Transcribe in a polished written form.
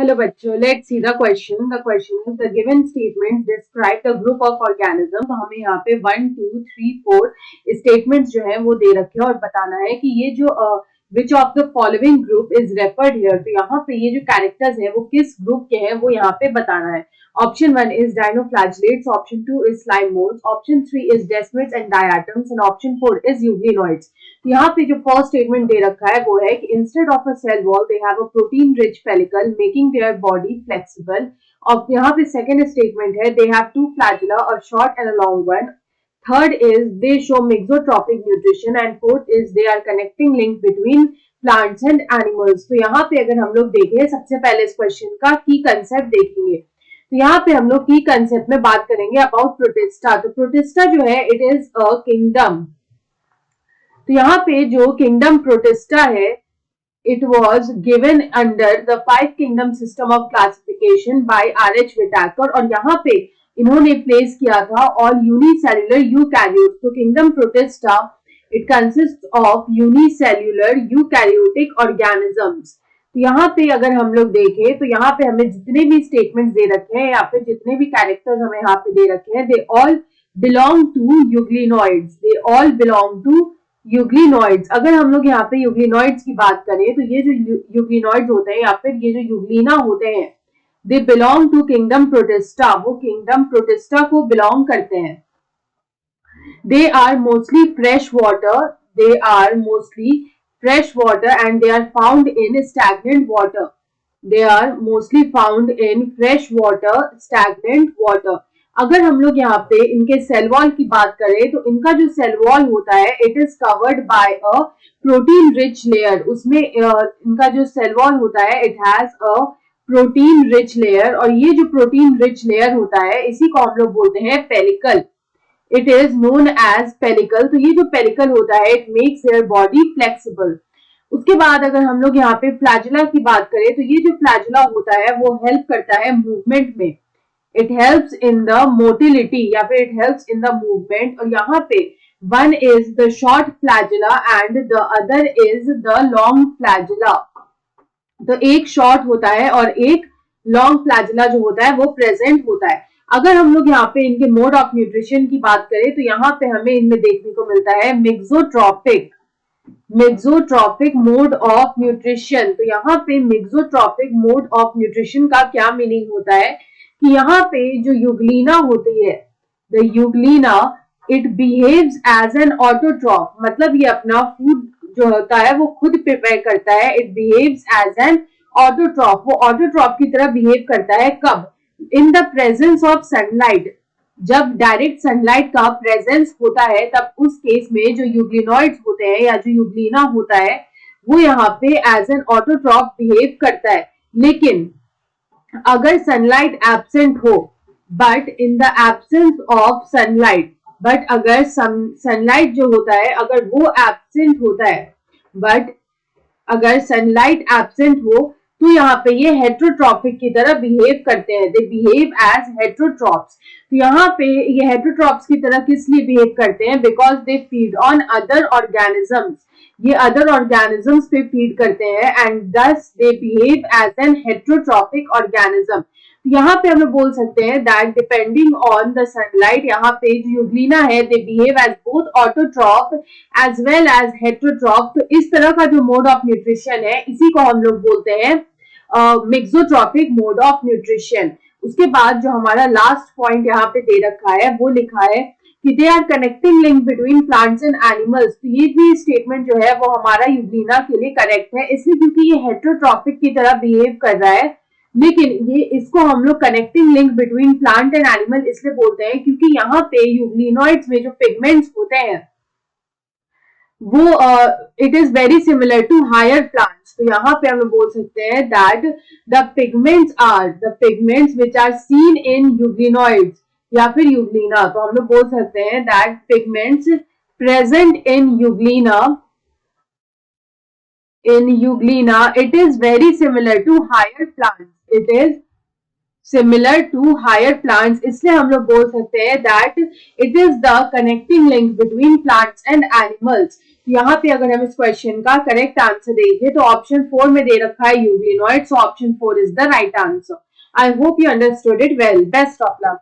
Hello बच्चों, let's see the question. The question is the given statements describe the group of organisms. तो हमें यहाँ पे 1, 2, 3, 4 statements जो है वो दे रखे हैं और बताना है कि ये जो which of the following group is referred here. तो यहाँ पे ये जो characters हैं वो किस group के हैं वो यहाँ पे बताना है. Option 1 is dinoflagellates, option 2 is slime molds, option 3 is desmids and diatoms, and option 4 is euglenoids. तो यहाँ पे जो फर्स्ट स्टेटमेंट दे रखा है वो है कि instead of a cell wall they have a protein rich pellicle making their body flexible. और यहाँ पे सेकंड स्टेटमेंट है दे हैव टू फ्लैजुला और short and a long one. Third is they show mixotrophic nutrition and fourth is they are connecting link between plants and animals. तो यहाँ पे अगर हम लोग देखें सबसे पहले इस क्वेश्चन का की कंसेप्ट देखेंगे. तो यहाँ पे हम लोग की कंसेप्ट में बात करेंगे अबाउट प्रोटिस्टा. तो प्रोटिस्टा जो है इट इज अ किंगडम. तो यहाँ पे जो किंगडम प्रोटिस्टा है it was given under the 5 kingdom system of classification by R H. Whittaker. और यहाँ पे इन्होंने प्लेस किया था ऑल यूनिसेल्युलर यूकैरियोट्स. तो kingdom Protista it consist of unicellular eukaryotic organisms. तो यहाँ पे अगर हम लोग देखें तो यहाँ पे हमें जितने भी स्टेटमेंट्स दे रखे हैं या फिर जितने भी कैरेक्टर्स हमें यहाँ पे दे रखे हैं they all belong to euglenoids. They all belong to euglenoids. अगर हम लोग यहाँ पे यूग्लिनॉइड्स की बात करें तो ये जो यूग्लिनॉइड्स होते हैं या फिर ये जो यूग्लिना होते हैं they belong to kingdom Protista. वो किंगडम प्रोटिस्टा को बिलोंग करते हैं. They are mostly fresh water. They are mostly fresh water and they are found in stagnant water. They are mostly found in fresh water, stagnant water. अगर हम लोग यहाँ पे इनके सेल वॉल की बात करें तो इनका जो सेल वॉल होता है it is covered by a protein rich layer. उसमें इनका जो सेल वॉल होता है it has a protein rich layer. और ये जो प्रोटीन रिच लेयर होता है इसी को हम लोग बोलते हैं pellicle. It is known as pellicle. तो ये जो पेलिकल होता है it makes their body flexible. उसके बाद अगर हम लोग यहाँ पे फ्लैजुला की बात करें तो ये जो फ्लैजुला होता है वो हेल्प करता है मूवमेंट में. It helps in the motility या फिर it helps in the movement. और यहाँ पे one is the short flagella and the other is the long flagella. तो एक शॉर्ट होता है और एक लॉन्ग फ्लैजुला जो होता है वो प्रेजेंट होता है. अगर हम लोग यहाँ पे इनके मोड ऑफ न्यूट्रिशन की बात करें तो यहाँ पे हमें इनमें देखने को मिलता है मिक्सोट्रॉपिक मोड ऑफ न्यूट्रिशन. तो यहाँ पे मिक्सोट्रॉपिक मोड ऑफ न्यूट्रिशन का क्या मीनिंग होता है कि यहाँ पे जो यूग्लिना होती है the euglena it behaves as an autotroph. मतलब ये अपना फूड जो होता है वो खुद प्रिपेयर करता है. It behaves as an autotroph. वो ऑटोट्रॉफ की तरह बिहेव करता है कब? In the presence of sunlight. जब डायरेक्ट सनलाइट का प्रेजेंस होता है तब उस केस में जो यूग्लिनॉइड्स होते हैं या जो यूग्लिना होता है वो यहाँ पे एज एन ऑटोट्रॉफ बिहेव करता है. लेकिन अगर सनलाइट एब्सेंट हो but in the absence of sunlight but अगर सनलाइट जो होता है अगर वो एब्सेंट होता है बट अगर सनलाइट एब्सेंट हो तो यहाँ पे ये हेट्रोट्रॉपिक की तरह बिहेव करते हैं. They behave as heterotrophs. तो यहाँ पे ये हेट्रोट्रॉप्स की तरह किस लिए बिहेव करते हैं? Because they feed on other organisms. ये अदर ऑर्गेनिजम्स पे फीड करते हैं and thus they behave as an heterotrophic organism. यहाँ पे हम लोग बोल सकते हैं that depending on the sunlight यहाँ पे जो यूग्लिना है they behave as both autotroph as well as heterotroph. तो इस तरह का जो मोड ऑफ न्यूट्रिशन है इसी को हम लोग बोलते हैं मिक्सोट्रॉपिक मोड ऑफ न्यूट्रिशन. उसके बाद जो हमारा लास्ट पॉइंट यहाँ पे दे रखा है वो लिखा है कि they are connecting link between plants and animals. तो ये भी स्टेटमेंट जो है वो हमारा यूग्लिना के लिए करेक्ट है इसलिए क्योंकि ये हेट्रोट्रॉपिक की तरह बिहेव कर रहा है. लेकिन ये इसको हम लोग connecting link between plant and animal इसलिए बोलते हैं क्योंकि यहाँ पे यूग्लिनॉइड्स में जो पिगमेंट्स होते हैं वो it is very similar to higher plants. तो यहाँ पे हम लोग बोल सकते हैं that the pigments which are seen in euglenoids या फिर यूग्लिना. तो हम लोग बोल सकते हैं that pigments present in euglena it is very similar to higher plants. It is similar to higher plants, इसलिए हम लोग बोल सकते हैं that it is the connecting link between plants and animals. यहाँ पे अगर हम इस क्वेश्चन का करेक्ट आंसर देखें तो ऑप्शन 4 में दे रखा है euglenoid, so option 4 is the right answer. I hope you understood it well. Best of luck.